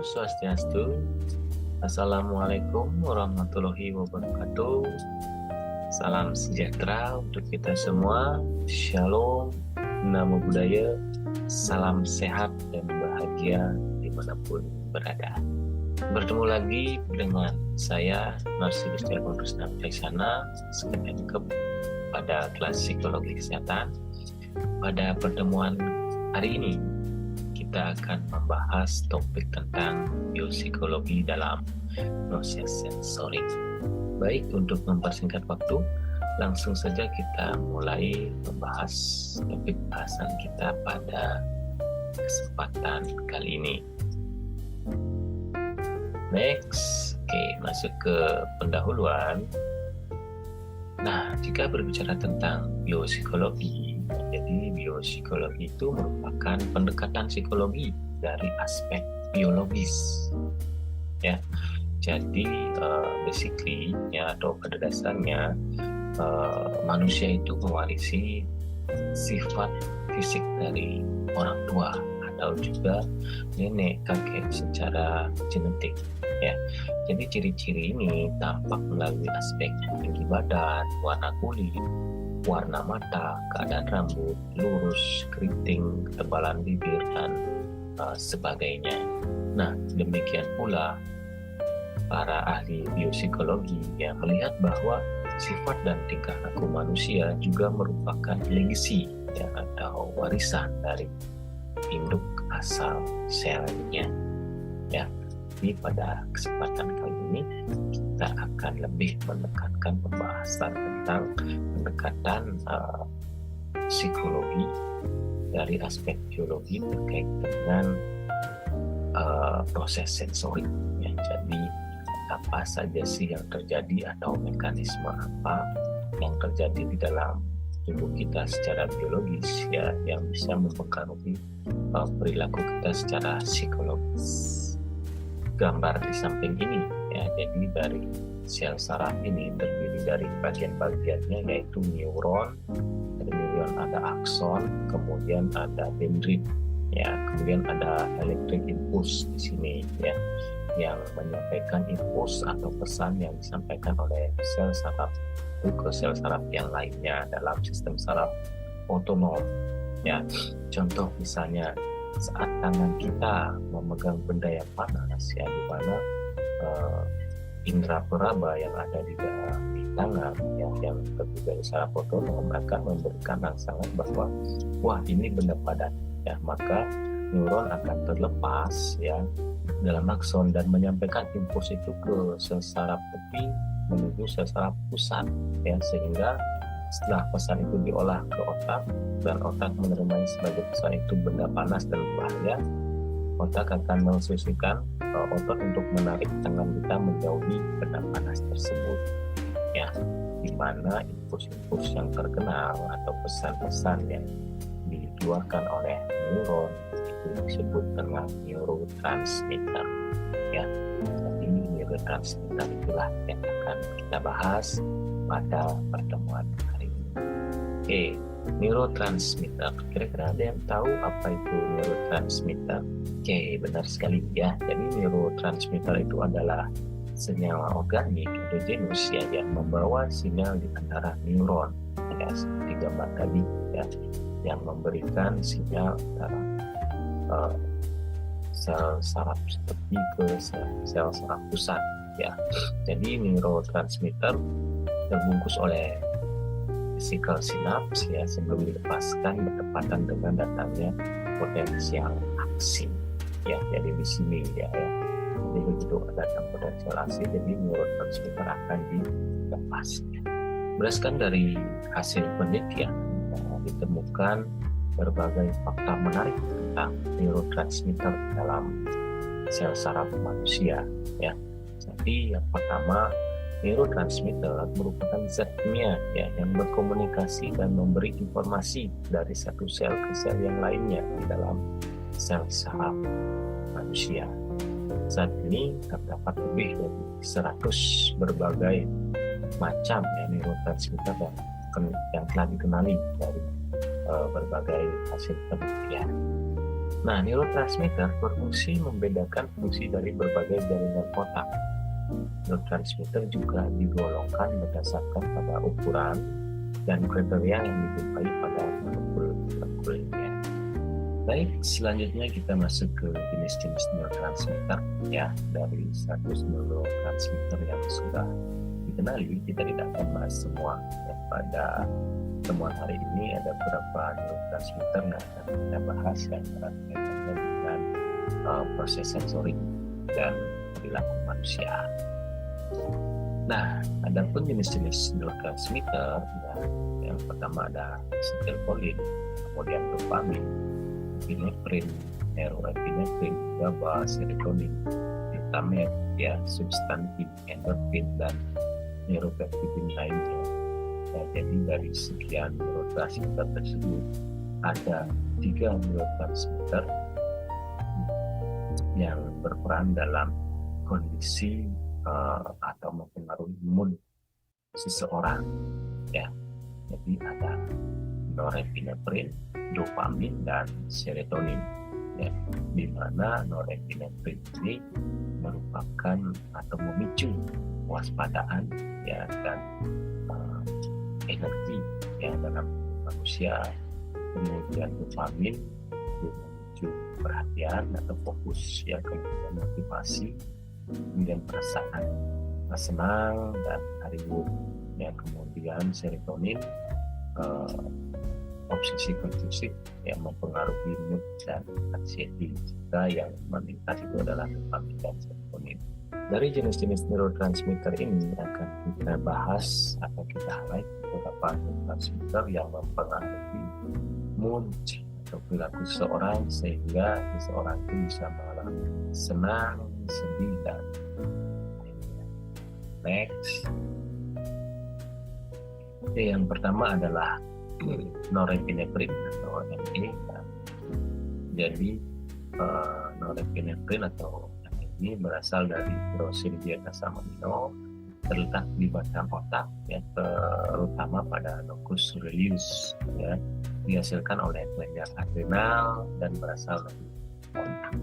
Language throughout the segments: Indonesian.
Swastiastu. Assalamualaikum warahmatullahi wabarakatuh. Salam sejahtera untuk kita semua. Shalom, namo buddhaya, salam sehat dan bahagia dimanapun berada. Bertemu lagi dengan saya, Narsidus Telepon Krishna Pelaksana, Skemenkep, pada kelas psikologi kesehatan. Pada pertemuan hari ini, kita akan membahas topik tentang biopsikologi dalam proses sensorik. Baik, untuk mempersingkat waktu, langsung saja kita mulai membahas topik bahasan kita pada kesempatan kali ini. Next, masuk ke pendahuluan. Nah, jika berbicara tentang biopsikologi, jadi biopsikologi itu merupakan pendekatan psikologi dari aspek biologis. Ya, jadi basically ya, atau pada dasarnya manusia itu mewarisi sifat fisik dari orang tua atau juga nenek kakek secara genetik. Ya, jadi ciri-ciri ini tampak melalui aspek tinggi badan, warna kulit, warna mata, keadaan rambut, lurus, keriting, ketebalan bibir, dan sebagainya. Nah, demikian pula para ahli biopsikologi yang melihat bahwa sifat dan tingkah laku manusia juga merupakan legacy ya, atau warisan dari induk asal selnya. Ya, jadi pada kesempatan kali ini kita akan lebih menekankan pembahasan tentang pendekatan psikologi dari aspek biologi terkait dengan proses sensorik. Ya, jadi apa saja sih yang terjadi atau mekanisme apa yang terjadi di dalam tubuh kita secara biologis ya, yang bisa mempengaruhi perilaku kita secara psikologis. Gambar di samping ini ya, jadi dari sel saraf ini terdiri dari bagian-bagiannya yaitu neuron, ada akson, kemudian ada dendrit ya, kemudian ada electric impulse di sini ya, yang menyampaikan impuls atau pesan yang disampaikan oleh sel saraf itu ke sel saraf yang lainnya dalam sistem saraf otonom ya. Contoh misalnya saat tangan kita memegang benda yang panas ya, di mana indera peraba yang ada di tangan ya, yang terdiri dari saraf otonom akan memberikan rangsangan bahwa wah, ini benda padat ya, maka neuron akan terlepas ya dalam akson dan menyampaikan impuls itu ke sel saraf tepi menuju sel saraf pusat ya, sehingga setelah pesan itu diolah ke otak dan otak menerimanya sebagai pesan itu benda panas dan berbahaya, otak akan menginstruksikan otot untuk menarik tangan kita menjauhi benda panas tersebut ya, di mana impuls-impuls yang terkenal atau pesan-pesan yang dikeluarkan oleh neuron itu disebut dengan neurotransmitter ya. Jadi neurotransmitter itulah yang akan kita bahas pada pertemuan hari ini. Neurotransmitter, kira-kira ada yang tahu apa itu neurotransmitter? Benar sekali ya. Jadi neurotransmitter itu adalah senyawa organik endogenus ya, yang membawa sinyal di antara neuron ya, seperti gambar tadi ya, yang memberikan sinyal antara sel saraf tepi ke sel saraf pusat ya. Jadi neurotransmitter terbungkus oleh vesikel sinaps ya, sebelum dilepaskan bertepatan dengan datangnya potensial aksi ya. Jadi di sini ya, jadi begitu datang potensial aksi, jadi neurotransmitter akan dilepaskan. Berdasarkan dari hasil penelitian ditemukan berbagai fakta menarik tentang neurotransmitter dalam sel saraf manusia ya. Jadi yang pertama, neurotransmitter merupakan zat kimia ya, yang berkomunikasi dan memberi informasi dari satu sel ke sel yang lainnya di dalam sel saraf manusia. Zat ini terdapat lebih dari 100 berbagai macam ya, neurotransmitter yang telah dikenali dari berbagai hasil penelitian. Nah, neurotransmitter berfungsi membedakan fungsi dari berbagai jaringan otak. Neurotransmitter juga digolongkan berdasarkan pada ukuran dan kriteria yang dijumpai pada molekul-molekulnya. Baik, selanjutnya kita masuk ke jenis-jenis neurotransmitter ya. Dari 100 neurotransmitter yang sudah dikenali, kita tidak akan bahas semua ya. Pada temuan hari ini ada beberapa neurotransmitter yang akan kita bahas yang berkaitan dengan proses sensorik dan perilaku manusia. Nah, adapun jenis-jenis neurotransmitter, yang pertama ada asetilkolin, kemudian dopamin, epinefrin, norepinefrin, GABA, serotonin, glutamat, ya, substantif, endorfin, dan neuropeptidin lainnya. Nah, jadi dari sekian neurotransmitter tersebut ada 3 neurotransmitter yang berperan dalam kondisi atau mempengaruhi mood seseorang ya. Jadi ada norepinefrin, dopamin, dan serotonin ya, di mana norepinefrin ini merupakan atau memicu kewaspadaan ya dan energi ya dalam manusia. Kemudian dopamin memicu perhatian atau fokus ya, kemudian motivasi, kemudian perasaan senang dan haru ya. Kemudian serotonin obsesi kompulsif yang mempengaruhi mood dan anxiety. Jika yang meningkat itu adalah dopamin dan serotonin. Dari jenis-jenis neurotransmitter ini akan kita bahas atau kita highlight beberapa neurotransmitter yang mempengaruhi mood atau perilaku seseorang sehingga seseorang itu bisa mengalami senang, sedih, dan next. Yang pertama adalah norepinefrin atau NMDA. Jadi norepinefrin atau ini berasal dari tirosin diatas amino, terletak di batang otak ya, terutama pada locus coeruleus ya, dihasilkan oleh kelenjar adrenal dan berasal dari otak.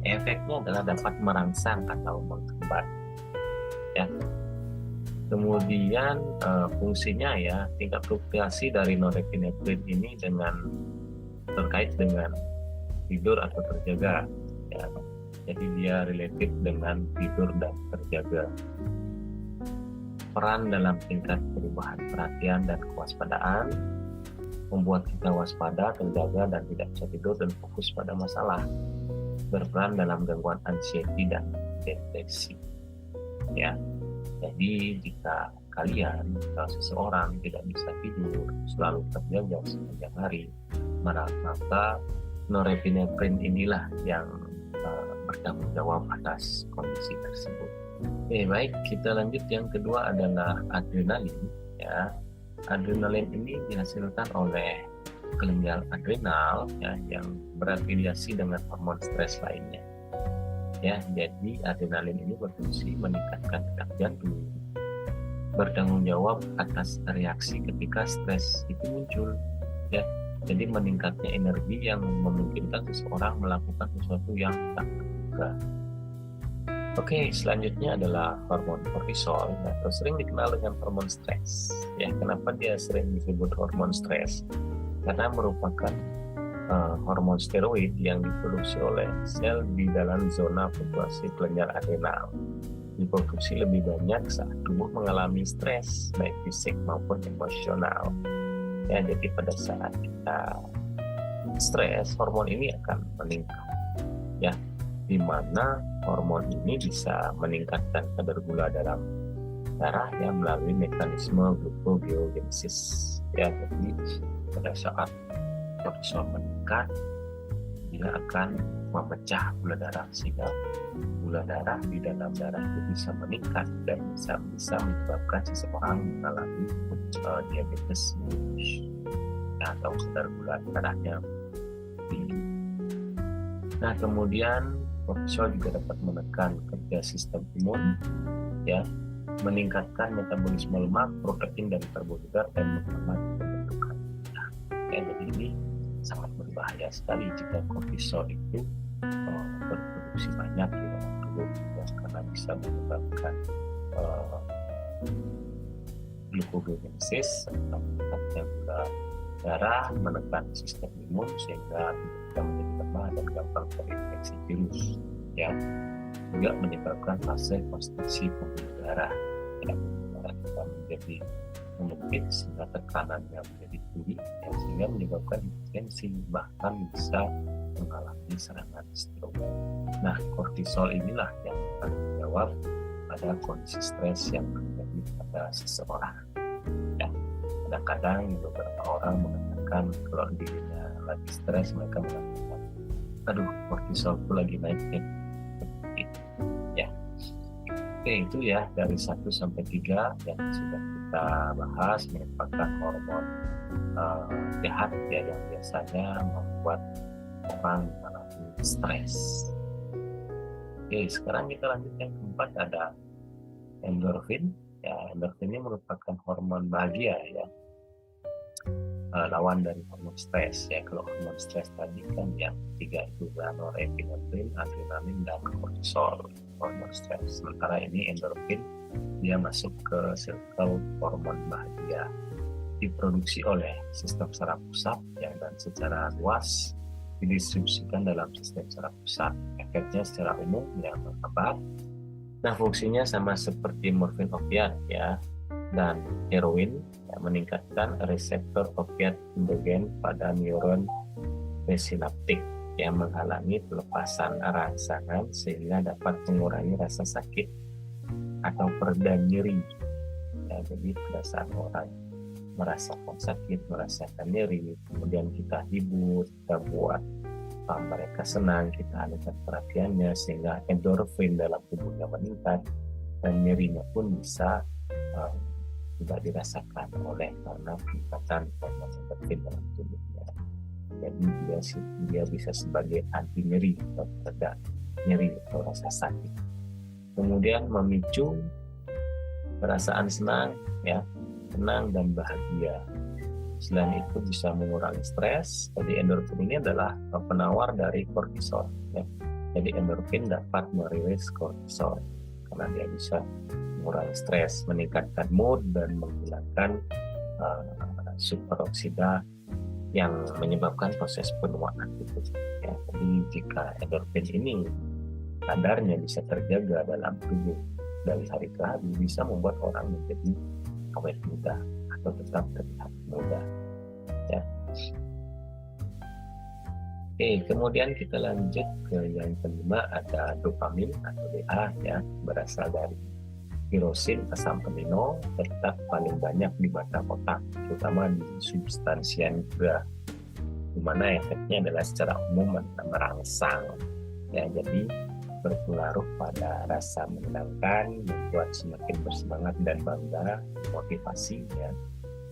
Efeknya adalah dapat merangsang atau menghambat ya. Kemudian fungsinya ya, tingkat fluktuasi dari norepinefrin ini terkait dengan tidur atau terjaga ya. Jadi dia relatif dengan tidur dan terjaga. Peran dalam tingkat perubahan perhatian dan kewaspadaan, membuat kita waspada, terjaga, dan tidak bisa tidur dan fokus pada masalah. Berperan dalam gangguan anxiety dan depresi. Ya, jadi jika kalian atau seseorang tidak bisa tidur, selalu terjaga sepanjang hari, maka norepinefrin inilah yang bertanggung jawab atas kondisi tersebut. Oke, baik, kita lanjut. Yang kedua adalah adrenalin ya. Adrenalin ini dihasilkan oleh kelenjar adrenal ya, yang berafiliasi dengan hormon stres lainnya. Ya, jadi adrenalin ini berfungsi meningkatkan detak jantung, bertanggung jawab atas reaksi ketika stres itu muncul ya. Jadi meningkatnya energi yang memungkinkan seseorang melakukan sesuatu yang tak terduga. Oke, selanjutnya adalah hormon kortisol atau sering dikenal dengan hormon stres. Ya, kenapa dia sering disebut hormon stres? Karena merupakan hormon steroid yang diproduksi oleh sel di dalam zona fluktuasi kelenjar adrenal. Diproduksi lebih banyak saat tubuh mengalami stres, baik fisik maupun emosional. Ya, jadi pada saat kita stres, hormon ini akan meningkat. Ya, di mana hormon ini bisa meningkatkan kadar gula dalam darah ya melalui mekanisme gluconeogenesis. Ya, jadi pada saat kortisol meningkat, dia akan memecah gula darah sehingga gula darah di dalam darah itu bisa meningkat dan bisa menyebabkan seseorang mengalami diabetes atau kadar gula darahnya tinggi. Nah, kemudian kortisol juga dapat menekan kerja sistem imun ya, meningkatkan metabolisme lemak, protein, dan karbohidrat dan menghambat pembentukan darah. Ya, jadi ini sangat berbahaya sekali jika kortisol itu berproduksi banyak di dalam tubuh, ya, karena bisa menyebabkan glukogenesis atau meningkatnya gula darah, menekan sistem imun sehingga kita menjadi lemah dan gampang terinfeksi virus, ya, juga menyebabkan fase konstruksi pembuluh darah, ya, darah kita menjadi menyempit sehingga tekanannya menjadi tinggi, ya, sehingga menyebabkan hipertensi, bahkan bisa mengalami serangan stroke. Nah, kortisol inilah yang akan menjawab pada kondisi stres yang terjadi pada seseorang. Ya, kadang-kadang beberapa orang mengatakan kalau dirinya lagi stres, mereka mengatakan, aduh, kortisolku lagi naik nih. Ya, oke, itu ya dari 1 sampai 3 yang sudah kita bahas merupakan hormon jahat, ya, yang biasanya membuat orang mengalami stres. Oke, sekarang kita lanjut yang keempat, ada endorfin. Ya, endorfin ini merupakan hormon bahagia, ya, lawan dari hormon stres. Ya, kalau hormon stres tadi kan yang 3 itu norepinefrin, adrenalin, dan kortisol, hormon stres. Sementara ini endorfin, dia masuk ke circle hormon bahagia, diproduksi oleh sistem saraf pusat, ya, dan secara luas didistribusikan dalam sistem saraf pusat. Efeknya secara umum yang apa? Nah, fungsinya sama seperti morfin opiat, ya, dan heroin, ya, meningkatkan reseptor opiat endogen pada neuron presinaptik yang menghalangi pelepasan rangsangan sehingga dapat mengurangi rasa sakit atau pereda nyeri. Ya, jadi pada saat orang merasakan sakit, merasakan nyeri, kemudian kita hibur, kita buat mereka senang, kita alihkan perhatiannya sehingga endorfin dalam tubuhnya meningkat dan nyerinya pun bisa tidak dirasakan oleh karena peningkatan hormon endorfin dalam tubuhnya. Jadi dia bisa sebagai anti nyeri atau pereda nyeri atau rasa sakit. Kemudian memicu perasaan senang, ya, tenang dan bahagia. Selain itu bisa mengurangi stres. Jadi endorfin ini adalah penawar dari kortisol, ya. Jadi endorfin dapat merilis kortisol karena dia bisa mengurangi stres, meningkatkan mood, dan menghilangkan superoksida yang menyebabkan proses penuaan tubuh. Ya, jadi jika endorfin ini kadarnya bisa terjaga dalam tubuh dari hari ke hari, bisa membuat orang menjadi awet muda atau tetap terlihat muda, ya. Oke, kemudian kita lanjut ke yang kelima, ada dopamin atau DA, ya, berasal dari tirosin, asam amino, terletak paling banyak di mata otak, terutama di substansia nigra, di mana efeknya adalah secara umum merangsang, ya, jadi berpengaruh pada rasa menyenangkan, membuat semakin bersemangat dan bangga, motivasi, ya.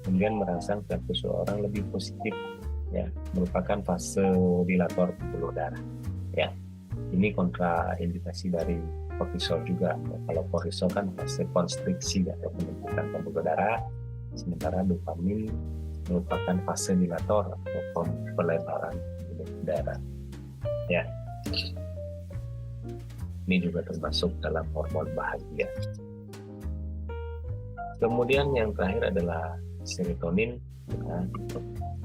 Kemudian merangsang perilaku seseorang lebih positif, ya, merupakan vasodilator pembuluh darah, ya. Ini kontraindikasi dari kortisol juga. Ya, kalau kortisol kan fase konstriksi atau penyempitan pembuluh darah, sementara dopamin merupakan vasodilator atau pelebaran pembuluh darah, ya. Ini juga termasuk dalam hormon bahagia. Kemudian yang terakhir adalah serotonin, ya,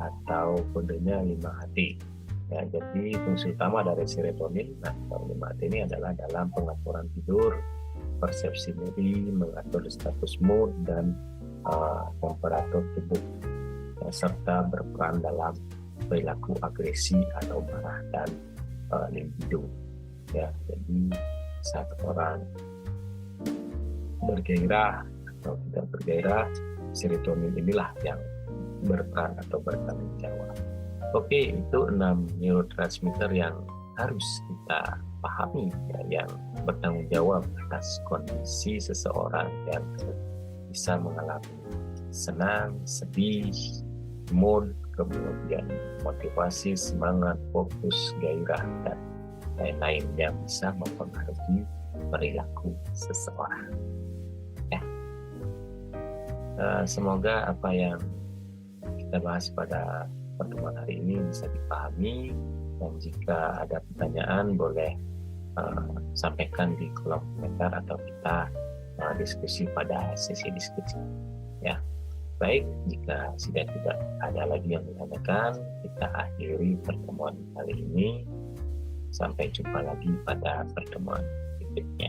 atau kodenya 5HT. Ya, jadi fungsi utama dari serotonin atau 5HT ini adalah dalam pengaturan tidur, persepsi nyeri, mengatur status mood dan temperatur tubuh, ya, serta berperan dalam perilaku agresi atau marah dan libido. Ya, jadi saat orang bergairah atau tidak bergairah, serotonin inilah yang berperan atau bertanggung jawab. Oke, itu 6 neurotransmitter yang harus kita pahami, ya, yang bertanggung jawab atas kondisi seseorang yang bisa mengalami senang, sedih, mood, kemudian motivasi, semangat, fokus, gairah, dan lain-lain yang bisa mempengaruhi perilaku seseorang. Ya. Semoga apa yang kita bahas pada pertemuan hari ini bisa dipahami, dan jika ada pertanyaan boleh sampaikan di kolom komentar atau kita diskusi pada sesi diskusi ya. Baik, jika sudah tidak ada lagi yang ditanyakan, kita akhiri pertemuan kali ini. Sampai jumpa lagi pada pertemuan berikutnya.